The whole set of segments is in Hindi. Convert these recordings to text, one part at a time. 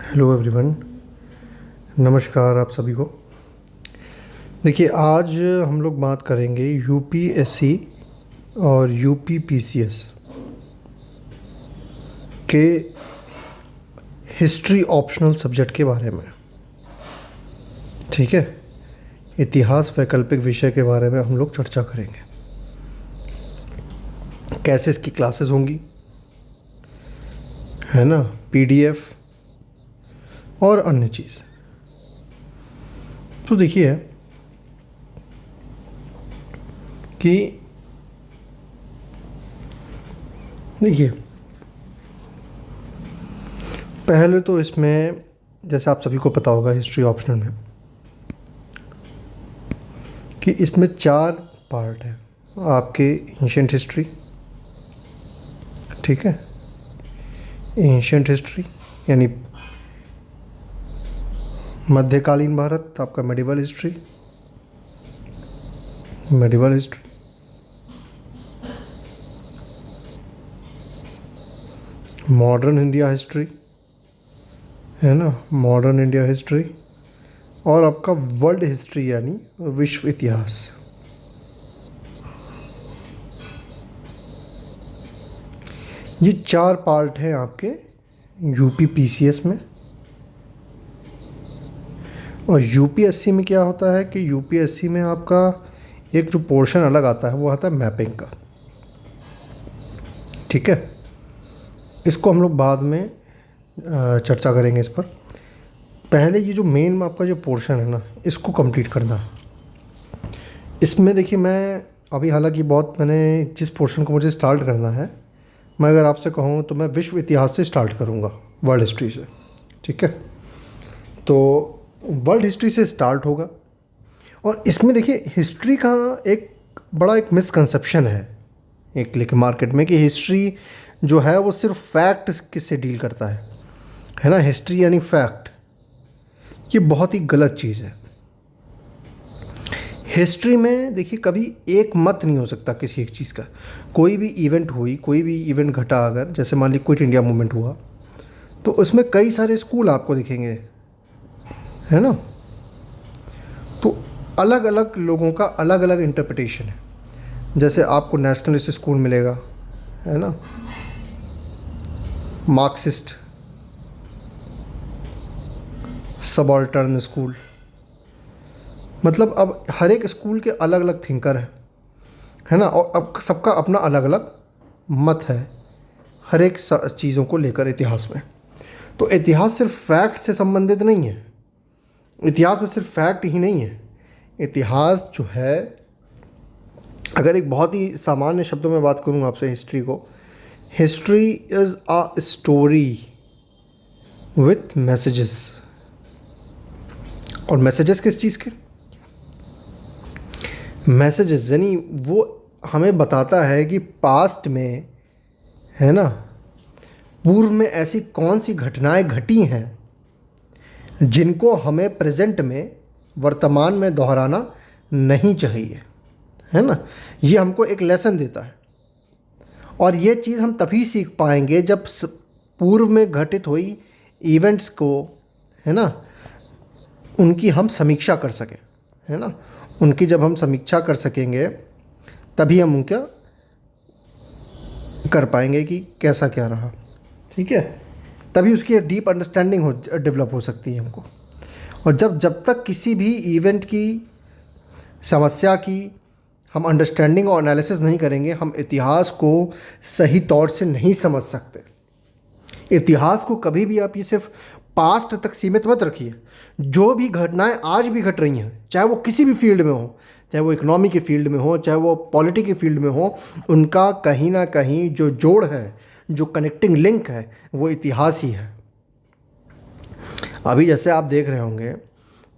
हेलो एवरीवन, नमस्कार आप सभी को। देखिए, आज हम लोग बात करेंगे यूपीएससी और यूपीपीसीएस के हिस्ट्री ऑप्शनल सब्जेक्ट के बारे में। ठीक है, इतिहास वैकल्पिक विषय के बारे में हम लोग चर्चा करेंगे। कैसे इसकी क्लासेस होंगी, है ना, पीडीएफ और अन्य चीज़। तो देखिए कि पहले तो इसमें, जैसे आप सभी को पता होगा हिस्ट्री ऑप्शनल में, कि इसमें 4 पार्ट है आपके। एंशिएंट हिस्ट्री, ठीक है, एंशिएंट हिस्ट्री यानी मध्यकालीन भारत, आपका medieval history, modern India history, है ना, मॉडर्न इंडिया हिस्ट्री, और आपका वर्ल्ड हिस्ट्री यानी विश्व इतिहास। ये 4 पार्ट हैं आपके यूपीपीसीएस में। और यूपीएससी में क्या होता है कि यूपीएससी में आपका एक जो पोर्शन अलग आता है वो आता है मैपिंग का। ठीक है, इसको हम लोग बाद में चर्चा करेंगे इस पर। पहले ये जो मेन आपका जो पोर्शन है ना, इसको कंप्लीट करना है। इसमें देखिए, मैं अभी हालांकि मैंने जिस पोर्शन को मुझे स्टार्ट करना है, मैं अगर आपसे कहूँ तो मैं विश्व इतिहास से स्टार्ट करूँगा, वर्ल्ड हिस्ट्री से। ठीक है, तो वर्ल्ड हिस्ट्री से स्टार्ट होगा। और इसमें देखिए, हिस्ट्री का एक मिसकंसेप्शन है एक, लेकिन मार्केट में, कि हिस्ट्री जो है वो सिर्फ फैक्ट किससे डील करता है ना, हिस्ट्री यानी फैक्ट। ये बहुत ही गलत चीज़ है। हिस्ट्री में देखिए, कभी एक मत नहीं हो सकता किसी एक चीज़ का। कोई भी इवेंट घटा, अगर जैसे मान लीजिए क्विट इंडिया मूवमेंट हुआ, तो उसमें कई सारे स्कूल आपको दिखेंगे, है ना। तो अलग अलग लोगों का अलग अलग इंटरप्रिटेशन है। जैसे आपको नेशनलिस्ट स्कूल मिलेगा, है ना, मार्क्सिस्ट, सबाल्टर्न स्कूल, मतलब अब हर एक स्कूल के अलग अलग थिंकर है ना। और अब सबका अपना अलग अलग मत है हर एक चीज़ों को लेकर इतिहास में। तो इतिहास सिर्फ फैक्ट से संबंधित नहीं है। इतिहास में सिर्फ फैक्ट ही नहीं है। इतिहास जो है, अगर एक बहुत ही सामान्य शब्दों में बात करूँ आपसे हिस्ट्री को, history is a story with messages. और मैसेजेस किस चीज़ के? मैसेजेस यानी वो हमें बताता है कि पास्ट में, है ना, पूर्व में ऐसी कौन सी घटनाएं घटी हैं जिनको हमें प्रेजेंट में, वर्तमान में दोहराना नहीं चाहिए, है ना। ये हमको एक लेसन देता है। और ये चीज़ हम तभी सीख पाएंगे जब पूर्व में घटित हुई इवेंट्स को, है ना, उनकी हम समीक्षा कर सकें, है ना। उनकी जब हम समीक्षा कर सकेंगे तभी हम उनका कर पाएंगे कि कैसा क्या रहा। ठीक है, तभी उसकी एक डीप अंडरस्टैंडिंग डेवलप हो सकती है हमको। और जब तक किसी भी इवेंट की, समस्या की हम अंडरस्टैंडिंग और एनालिसिस नहीं करेंगे, हम इतिहास को सही तौर से नहीं समझ सकते। इतिहास को कभी भी आप ये सिर्फ पास्ट तक सीमित मत रखिए। जो भी घटनाएं आज भी घट रही हैं, चाहे वो किसी भी फील्ड में हो, चाहे वो इकोनॉमी के फील्ड में हो, चाहे वो पॉलिटिक्स के फील्ड में हो, उनका कहीं ना कहीं जो जोड़ है, जो कनेक्टिंग लिंक है, वो इतिहास ही है। अभी जैसे आप देख रहे होंगे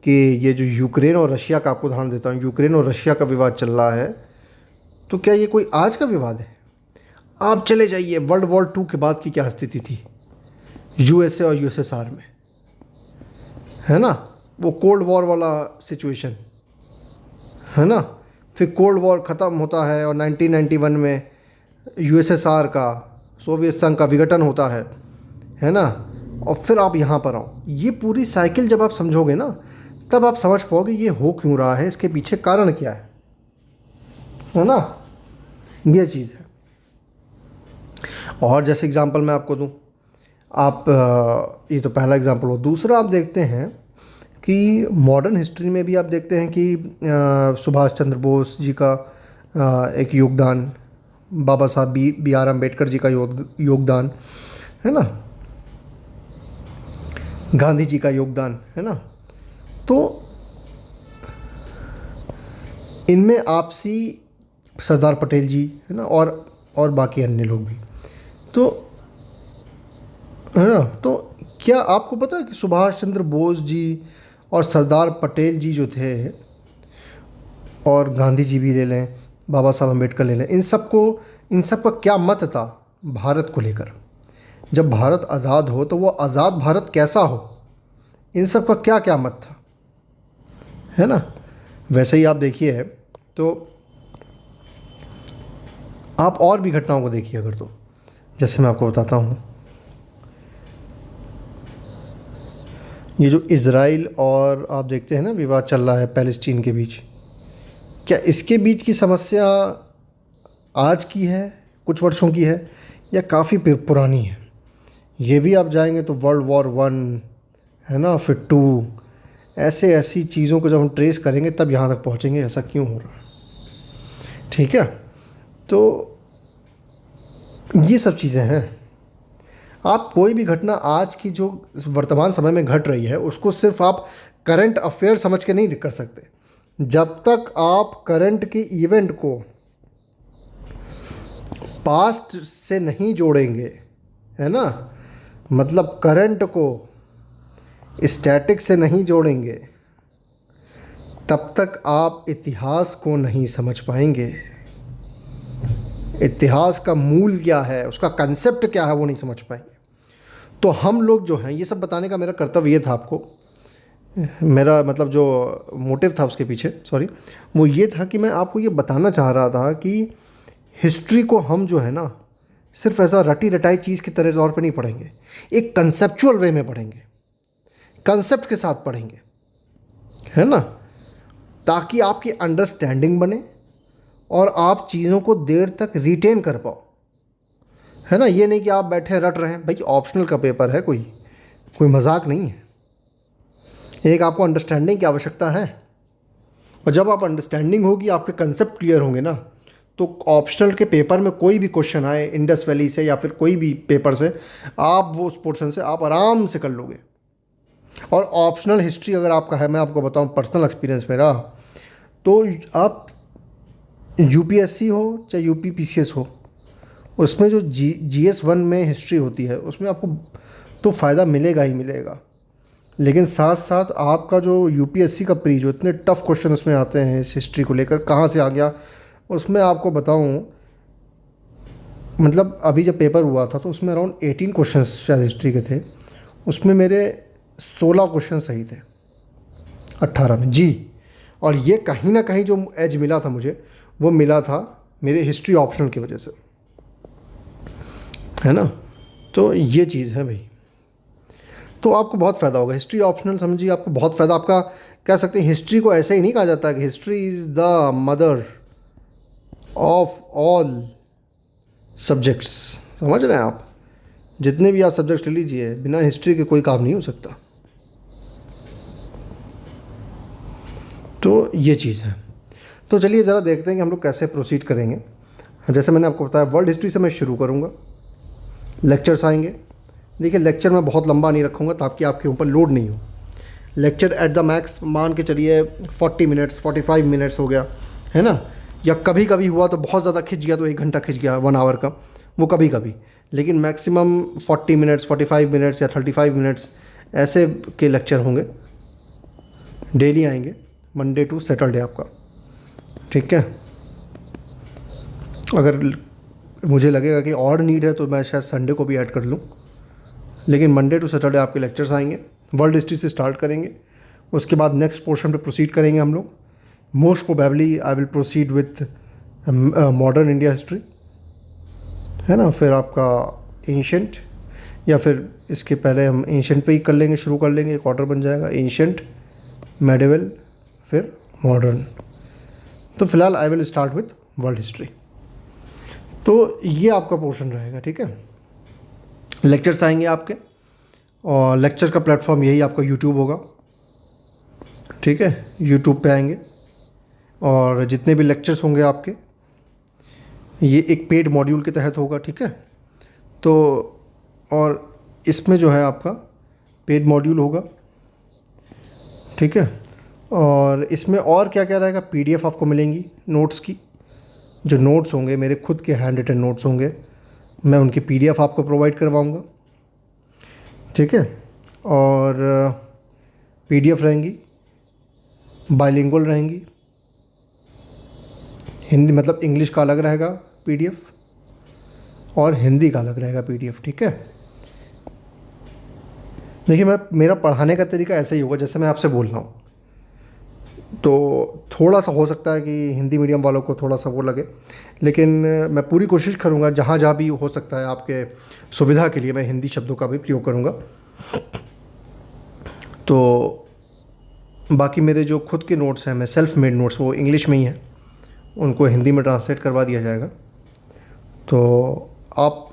कि ये जो यूक्रेन और रशिया का, आपको उदाहरण देता हूँ, यूक्रेन और रशिया का विवाद चल रहा है। तो क्या ये कोई आज का विवाद है? आप चले जाइए वर्ल्ड वॉर 2 के बाद की क्या स्थिति थी यूएसए और यूएसएसआर में, है ना, वो कोल्ड वॉर वाला सिचुएशन, है ना। फिर कोल्ड वॉर ख़त्म होता है और 1991 में यूएसएसआर का, सोवियत संघ का विघटन होता है ना। और फिर आप यहाँ पर आओ। ये पूरी साइकिल जब आप समझोगे ना, तब आप समझ पाओगे ये हो क्यों रहा है, इसके पीछे कारण क्या है ना। ये चीज़ है। और जैसे एग्ज़ाम्पल मैं आपको दूं, आप ये तो पहला एग्ज़ाम्पल हो। दूसरा आप देखते हैं कि मॉडर्न हिस्ट्री में भी आप देखते हैं कि सुभाष चंद्र बोस जी का एक योगदान, बाबा साहब बी आर अम्बेडकर जी का योगदान है ना, गांधी जी का योगदान है ना। तो इनमें आपसी सरदार पटेल जी है ना, और बाकी अन्य लोग भी, तो है ना। तो क्या आपको पता है कि सुभाष चंद्र बोस जी और सरदार पटेल जी जो थे, और गांधी जी भी ले लें, बाबा साहब अम्बेडकर ले लें, इन सब का क्या मत था भारत को लेकर। जब भारत आज़ाद हो तो वो आज़ाद भारत कैसा हो, इन सब का क्या क्या मत था, है ना। वैसे ही आप देखिए तो आप और भी घटनाओं को देखिए अगर, तो जैसे मैं आपको बताता हूँ, ये जो इज़राइल और आप देखते हैं ना विवाद चल रहा है पैलेस्टीन के बीच, क्या इसके बीच की समस्या आज की है, कुछ वर्षों की है, या काफ़ी पुरानी है। ये भी आप जाएंगे तो वर्ल्ड वॉर 1 है ना, फिर 2, ऐसी चीज़ों को जब हम ट्रेस करेंगे तब यहाँ तक पहुँचेंगे ऐसा क्यों हो रहा है। ठीक है, तो ये सब चीज़ें हैं। आप कोई भी घटना आज की जो वर्तमान समय में घट रही है उसको सिर्फ आप करंट अफेयर समझ के नहीं कर सकते। जब तक आप करंट के इवेंट को पास्ट से नहीं जोड़ेंगे, है ना, मतलब करंट को स्टैटिक से नहीं जोड़ेंगे, तब तक आप इतिहास को नहीं समझ पाएंगे। इतिहास का मूल क्या है, उसका कंसेप्ट क्या है, वो नहीं समझ पाएंगे। तो हम लोग जो हैं, ये सब बताने का मेरा कर्तव्य ये था आपको, मेरा मतलब जो मोटिव था उसके पीछे, सॉरी, वो ये था कि मैं आपको ये बताना चाह रहा था कि हिस्ट्री को हम जो है ना सिर्फ ऐसा रटी रटाई चीज़ की तरह तौर पे नहीं पढ़ेंगे, एक कंसेप्चुअल वे में पढ़ेंगे, कंसेप्ट के साथ पढ़ेंगे, है ना, ताकि आपकी अंडरस्टैंडिंग बने और आप चीज़ों को देर तक रिटेन कर पाओ, है ना। ये नहीं कि आप बैठे रट रहे हैं। भाई ऑप्शनल का पेपर है, कोई मजाक नहीं है। एक आपको अंडरस्टैंडिंग की आवश्यकता है, और जब आप अंडरस्टैंडिंग होगी, आपके कंसेप्ट क्लियर होंगे ना, तो ऑप्शनल के पेपर में कोई भी क्वेश्चन आए इंडस वैली से या फिर कोई भी पेपर से, आप वो उस पोर्शन से आप आराम से कर लोगे। और ऑप्शनल हिस्ट्री अगर आपका है, मैं आपको बताऊं पर्सनल एक्सपीरियंस मेरा, तो आप यूपीएससी हो चाहे यूपीपीसीएस हो, उसमें जो जीएस 1 में हिस्ट्री होती है उसमें आपको तो फ़ायदा मिलेगा ही मिलेगा। लेकिन साथ साथ आपका जो यूपीएससी का प्री, जो इतने टफ़ क्वेश्चन उसमें आते हैं इस हिस्ट्री को लेकर, कहाँ से आ गया, उसमें आपको बताऊं, मतलब अभी जब पेपर हुआ था तो उसमें अराउंड 18 क्वेश्चन शायद हिस्ट्री के थे, उसमें मेरे 16 क्वेश्चन सही थे 18 में जी। और ये कहीं ना कहीं जो एज मिला था मुझे, वो मिला था मेरे हिस्ट्री ऑप्शनल की वजह से, है ना। तो ये चीज़ है भाई, तो आपको बहुत फ़ायदा होगा। हिस्ट्री ऑप्शनल समझिए, आपको बहुत फ़ायदा, आपका कह सकते हैं हिस्ट्री को ऐसे ही नहीं कहा जाता कि history is the mother of all subjects, समझ रहे हैं आप। जितने भी आप सब्जेक्ट्स ले लीजिए, बिना हिस्ट्री के कोई काम नहीं हो सकता। तो ये चीज़ है। तो चलिए ज़रा देखते हैं कि हम लोग कैसे प्रोसीड करेंगे। जैसे मैंने आपको बताया, वर्ल्ड हिस्ट्री से मैं शुरू करूँगा, लेक्चर्स आएंगे। देखिए लेक्चर मैं बहुत लंबा नहीं रखूँगा ताकि आपके ऊपर लोड नहीं हो। लेक्चर एट द मैक्स मान के चलिए 40 मिनट्स 45 मिनट्स हो गया, है ना। या कभी कभी हुआ तो बहुत ज़्यादा खिंच गया तो 1 घंटा खिंच गया, 1 आवर का, वो कभी कभी। लेकिन मैक्सिमम 40 मिनट्स 45 मिनट्स या 35 मिनट्स ऐसे के लेक्चर होंगे, डेली आएंगे, मंडे टू सैटरडे आपका, ठीक है। अगर मुझे लगेगा कि और नीड है तो मैं शायद संडे को भी ऐड कर लूँ, लेकिन मंडे टू सैटरडे आपके लेक्चर्स आएंगे। वर्ल्ड हिस्ट्री से स्टार्ट करेंगे, उसके बाद नेक्स्ट पोर्शन पे प्रोसीड करेंगे हम लोग। Most probably I will proceed with modern India history, है ना, फिर आपका एंशंट, या फिर इसके पहले हम एंशंट पे ही कर लेंगे, शुरू कर लेंगे, एक ऑर्डर बन जाएगा एंशंट, मेडिवल, फिर मॉडर्न। तो फिलहाल I will start with world history. तो ये आपका पोर्शन रहेगा, ठीक है। लेक्चर्स आएंगे आपके, और लेक्चर का प्लेटफॉर्म यही आपका यूट्यूब होगा, ठीक है। यूट्यूब पे आएंगे और जितने भी लेक्चर्स होंगे आपके, ये एक पेड मॉड्यूल के तहत होगा, ठीक है। तो और इसमें जो है आपका पेड मॉड्यूल होगा, ठीक है। और इसमें और क्या क्या रहेगा, पीडीएफ आपको मिलेंगी नोट्स की, जो नोट्स होंगे मेरे खुद के हैंड रिटन नोट्स होंगे, मैं उनकी पीडीएफ आपको प्रोवाइड करवाऊँगा, ठीक है। और पीडीएफ रहेंगी, बाइलिंगुअल रहेंगी, हिंदी मतलब इंग्लिश का अलग रहेगा पीडीएफ, और हिंदी का अलग रहेगा पीडीएफ, ठीक है। देखिए मेरा पढ़ाने का तरीका ऐसा ही होगा जैसे मैं आपसे बोल रहा हूँ, तो थोड़ा सा हो सकता है कि हिंदी मीडियम वालों को थोड़ा सा वो लगे, लेकिन मैं पूरी कोशिश करूँगा जहाँ जहाँ भी हो सकता है आपके सुविधा के लिए मैं हिंदी शब्दों का भी प्रयोग करूँगा। तो बाकी मेरे जो खुद के नोट्स हैं, मैं सेल्फ मेड नोट्स, वो इंग्लिश में ही हैं, उनको हिंदी में ट्रांसलेट करवा दिया जाएगा। तो आप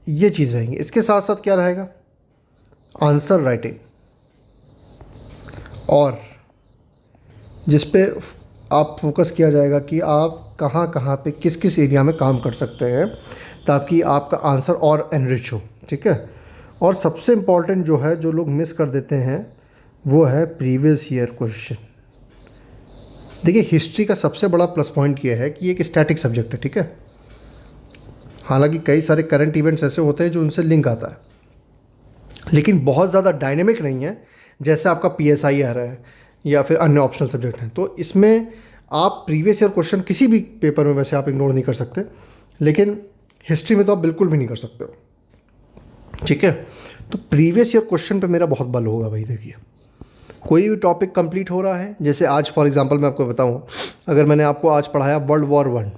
ये चीज़ रहेंगी। इसके साथ साथ क्या रहेगा, आंसर राइटिंग, और जिस पे आप फोकस किया जाएगा कि आप कहाँ कहाँ पे किस किस एरिया में काम कर सकते हैं ताकि आपका आंसर और एनरिच हो, ठीक है। और सबसे इम्पॉर्टेंट जो है, जो लोग मिस कर देते हैं, वो है प्रीवियस ईयर क्वेश्चन। देखिए हिस्ट्री का सबसे बड़ा प्लस पॉइंट ये है कि एक स्टैटिक सब्जेक्ट है, ठीक है। हालांकि कई सारे करंट इवेंट्स ऐसे होते हैं जो उनसे लिंक आता है, लेकिन बहुत ज़्यादा डायनेमिक नहीं है जैसे आपका पीएसआई आ रहा है या फिर अन्य ऑप्शनल सब्जेक्ट हैं। तो इसमें आप प्रीवियस ईयर क्वेश्चन किसी भी पेपर में वैसे आप इग्नोर नहीं कर सकते, लेकिन हिस्ट्री में तो आप बिल्कुल भी नहीं कर सकते हो, ठीक है। तो प्रीवियस ईयर क्वेश्चन पे मेरा बहुत बल होगा भाई। देखिए कोई भी टॉपिक कंप्लीट हो रहा है, जैसे आज फॉर एग्जांपल मैं आपको बताऊं, अगर मैंने आपको आज पढ़ाया वर्ल्ड वॉर 1,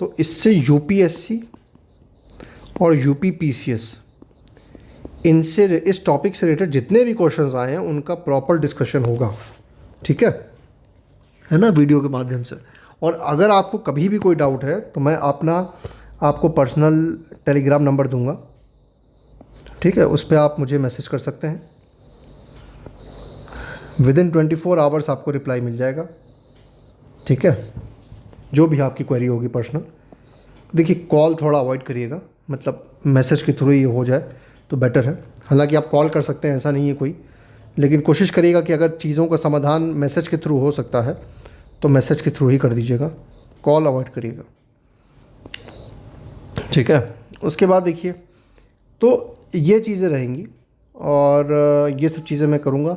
तो इससे यूपीएससी और यूपीपीसीएस, इनसे इस टॉपिक से रिलेटेड जितने भी क्वेश्चंस आए हैं उनका प्रॉपर डिस्कशन होगा, ठीक है ना, वीडियो के माध्यम से। और अगर आपको कभी भी कोई डाउट है तो मैं आपको पर्सनल टेलीग्राम नंबर दूंगा, ठीक है। उस पर आप मुझे मैसेज कर सकते हैं, विदिन 24 आवर्स आपको रिप्लाई मिल जाएगा, ठीक है, जो भी आपकी क्वेरी होगी पर्सनल। देखिए कॉल थोड़ा अवॉइड करिएगा, मतलब मैसेज के थ्रू ही हो जाए तो बेटर है। हालांकि आप कॉल कर सकते हैं, ऐसा नहीं है कोई, लेकिन कोशिश करिएगा कि अगर चीज़ों का समाधान मैसेज के थ्रू हो सकता है तो मैसेज के थ्रू ही कर दीजिएगा, कॉल अवॉइड करिएगा, ठीक है। उसके बाद देखिए, तो ये चीज़ें रहेंगी और ये सब चीज़ें मैं करूँगा।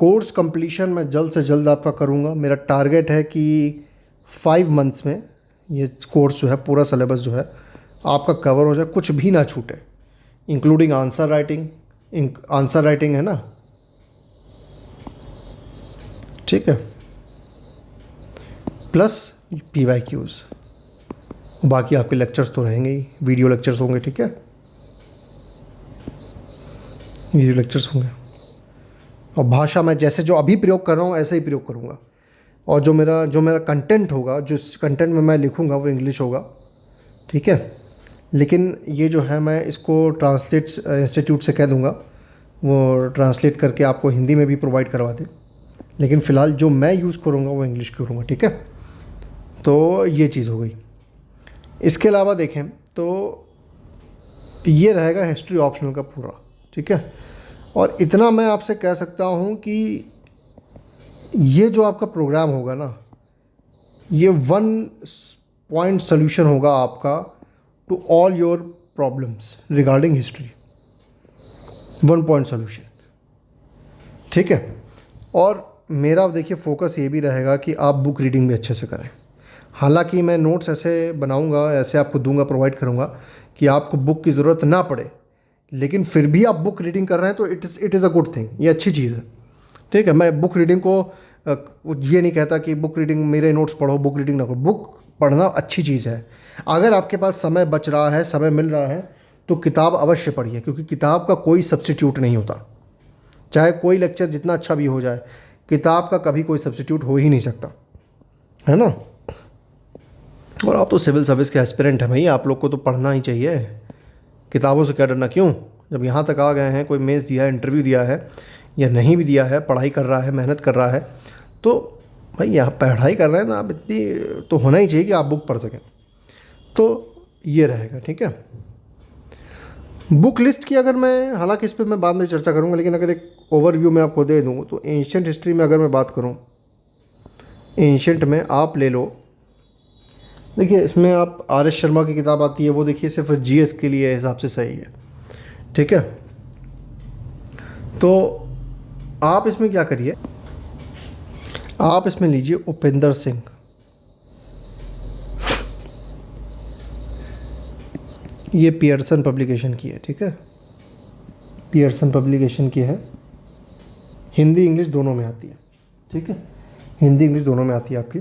कोर्स कंप्लीशन मैं जल्द से जल्द आपका करूँगा। मेरा टारगेट है कि 5 मंथ्स में ये कोर्स जो है, पूरा सिलेबस जो है आपका कवर हो जाए, कुछ भी ना छूटे, including answer writing. Answer writing है ना, ठीक है, प्लस PYQs। बाकी आपके लेक्चर्स तो रहेंगे ही, वीडियो लेक्चर्स होंगे, ठीक है, वीडियो लेक्चर्स होंगे। और भाषा मैं जैसे जो अभी प्रयोग कर रहा हूँ ऐसे ही प्रयोग करूँगा। और जो मेरा कंटेंट होगा, जो कंटेंट में मैं लिखूँगा वो इंग्लिश होगा, ठीक है। लेकिन ये जो है मैं इसको ट्रांसलेट इंस्टीट्यूट से कह दूँगा वो ट्रांसलेट करके आपको हिंदी में भी प्रोवाइड करवा दे, लेकिन फ़िलहाल जो मैं यूज़ करूँगा वो इंग्लिश करूँगा, ठीक है। तो ये चीज़ हो गई। इसके अलावा देखें तो ये रहेगा हिस्ट्री ऑप्शनल का पूरा, ठीक है। और इतना मैं आपसे कह सकता हूँ कि ये जो आपका प्रोग्राम होगा ना, ये 1 पॉइंट सोल्यूशन होगा आपका to all your problems regarding history. 1 point solution, ठीक है। और मेरा देखिए फोकस ये भी रहेगा कि आप बुक रीडिंग भी अच्छे से करें। हालांकि मैं नोट्स ऐसे बनाऊंगा, ऐसे आपको दूंगा, प्रोवाइड करूंगा कि आपको बुक की ज़रूरत ना पड़े, लेकिन फिर भी आप बुक रीडिंग कर रहे हैं तो it is a good thing, ये अच्छी चीज़ है, ठीक है। मैं बुक रीडिंग को ये नहीं कहता कि बुक रीडिंग मेरे नोट्स पढ़ो, बुक रीडिंग ना करो। बुक पढ़ना अच्छी चीज़ है। अगर आपके पास समय बच रहा है, समय मिल रहा है, तो किताब अवश्य पढ़िए, क्योंकि किताब का कोई सब्स्टिट्यूट नहीं होता। चाहे कोई लेक्चर जितना अच्छा भी हो जाए, किताब का कभी कोई सब्स्टिट्यूट हो ही नहीं सकता, है ना। और आप तो सिविल सर्विस के एस्पिरेंट हैं भाई, आप लोग को तो पढ़ना ही चाहिए। किताबों से क्या डरना, क्यों? जब यहाँ तक आ गए हैं, कोई मेंस दिया है, इंटरव्यू दिया है या नहीं भी दिया है, पढ़ाई कर रहा है, मेहनत कर रहा है, तो भाई यहाँ पढ़ाई कर रहे हैं ना आप, इतनी तो होना ही चाहिए कि आप बुक पढ़ सकें। तो ये रहेगा, ठीक है। बुक लिस्ट की अगर मैं, हालांकि इस पर मैं बाद में चर्चा करूँगा, लेकिन अगर एक ओवरव्यू मैं आपको दे दूँ तो एंशियंट हिस्ट्री में अगर मैं बात करूँ, एंशियंट में आप ले लो, देखिए इसमें आप आर एस शर्मा की किताब आती है, वो देखिए सिर्फ जीएस के लिए हिसाब से सही है, ठीक है। तो आप इसमें क्या करिए, आप इसमें लीजिए उपेंद्र सिंह, ये पियर्सन पब्लिकेशन की है, ठीक है। पियर्सन पब्लिकेशन की है, हिंदी इंग्लिश दोनों में आती है, ठीक है। हिंदी इंग्लिश दोनों में आती है आपकी।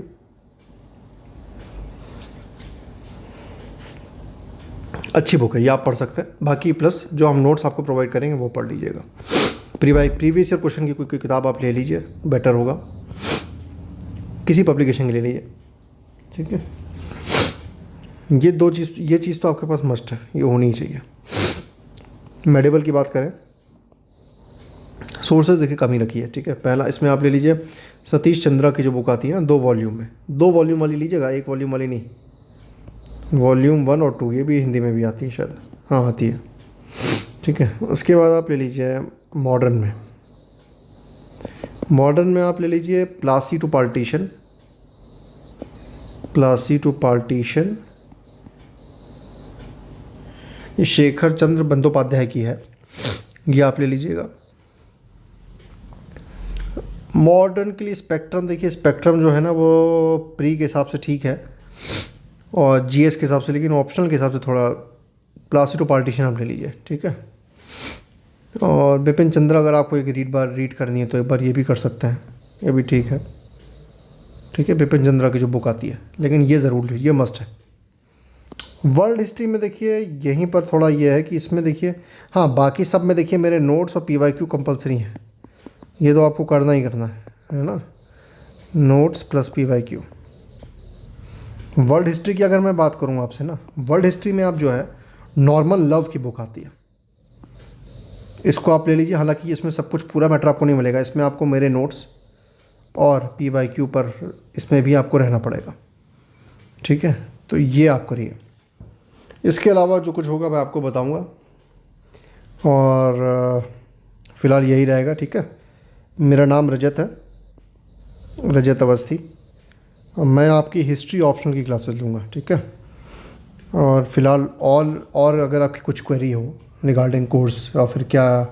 अच्छी बुक है, ये आप पढ़ सकते हैं। बाकी प्लस जो हम नोट्स आपको प्रोवाइड करेंगे वो पढ़ लीजिएगा। प्रीवियस ईयर क्वेश्चन की कोई किताब आप ले लीजिए, बेटर होगा, किसी पब्लिकेशन की ले लीजिए, ठीक है। ये चीज़ तो आपके पास मस्ट है, ये होनी ही चाहिए। मेडिवल की बात करें, सोर्सेज देखिए कमी रखी है, ठीक है। पहला इसमें आप ले लीजिए सतीश चंद्रा की जो बुक आती है ना, 2 वॉल्यूम में, 2 वॉल्यूम वाली लीजिएगा, 1 वॉल्यूम वाली नहीं। वॉल्यूम 1 और 2 ये भी हिंदी में भी आती है शायद, हाँ आती है, ठीक है। उसके बाद आप ले लीजिए मॉडर्न में आप ले लीजिए प्लासी टू पार्टीशन, ये शेखर चंद्र बंदोपाध्याय की है, ये आप ले लीजिएगा। मॉडर्न के लिए स्पेक्ट्रम, देखिए स्पेक्ट्रम जो है ना वो प्री के हिसाब से ठीक है और जीएस के हिसाब से, लेकिन ऑप्शनल के हिसाब से थोड़ा प्लासी टू पार्टीशन आप ले लीजिए, ठीक है। और बिपिन चंद्र अगर आपको एक रीड करनी है तो एक बार ये भी कर सकते हैं, ये भी ठीक है, ठीक है। बिपिन चंद्रा की जो बुक आती है, लेकिन ये ज़रूर, ये मस्ट है। वर्ल्ड हिस्ट्री में देखिए यहीं पर थोड़ा ये है कि इसमें देखिए, हाँ बाकी सब में देखिए मेरे नोट्स और पीवाईक्यू कंपलसरी हैं, ये तो आपको करना ही करना है ना, notes plus PYQ. World history की अगर मैं बात करूँ आपसे ना, वर्ल्ड हिस्ट्री में आप जो है नॉर्मन लव की बुक आती है, इसको आप ले लीजिए। हालांकि इसमें सब कुछ पूरा मैटर आपको नहीं मिलेगा, इसमें आपको मेरे नोट्स और पीवाईक्यू पर इसमें भी आपको रहना पड़ेगा, ठीक है। तो ये आप करिए, इसके अलावा जो कुछ होगा मैं आपको बताऊंगा, और फ़िलहाल यही रहेगा, ठीक है। मेरा नाम रजत है, रजत अवस्थी, और मैं आपकी हिस्ट्री ऑप्शनल की क्लासेस लूँगा, ठीक है। और फ़िलहाल और अगर आपकी कुछ क्वेरी हो रिगार्डिंग कोर्स या फिर क्या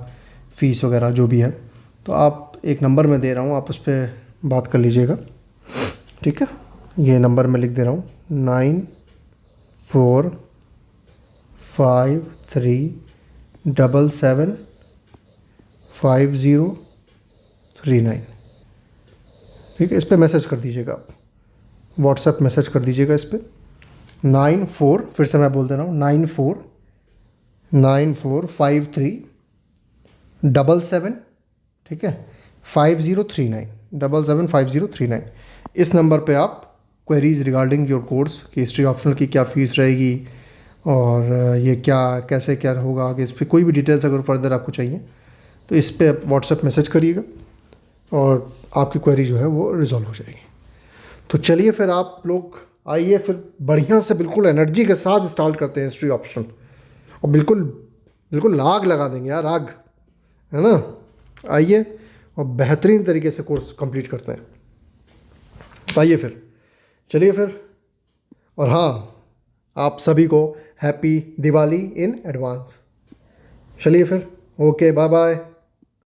फ़ीस वगैरह जो भी है, तो आप एक नंबर मैं दे रहा हूँ, आप उस पर बात कर लीजिएगा, ठीक है। ये नंबर मैं लिख दे रहा हूँ, 9453775039, ठीक है। इस पर मैसेज कर दीजिएगा, आप व्हाट्सएप मैसेज कर दीजिएगा इस पर, 94, फिर से मैं बोल दे रहा हूँ, 94945377, ठीक है, 5039, इस नंबर पे आप क्वेरीज रिगार्डिंग योर कोर्स की हिस्ट्री ऑप्शनल की क्या फ़ीस रहेगी और ये क्या कैसे क्या होगा आगे, इस पर कोई भी डिटेल्स अगर फर्दर आपको चाहिए तो इस पर व्हाट्सएप मैसेज करिएगा और आपकी क्वेरी जो है वो रिजॉल्व हो जाएगी। तो चलिए फिर आप लोग आइए, फिर बढ़िया से बिल्कुल एनर्जी के साथ स्टार्ट करते हैं हिस्ट्री ऑप्शनल, और बिल्कुल आग लगा देंगे यार, आग, है ना। आइए और बेहतरीन तरीके से कोर्स कंप्लीट करते हैं। आइए फिर, चलिए फिर, और हाँ आप सभी को हैप्पी दिवाली इन एडवांस। चलिए फिर, ओके, बाय बाय।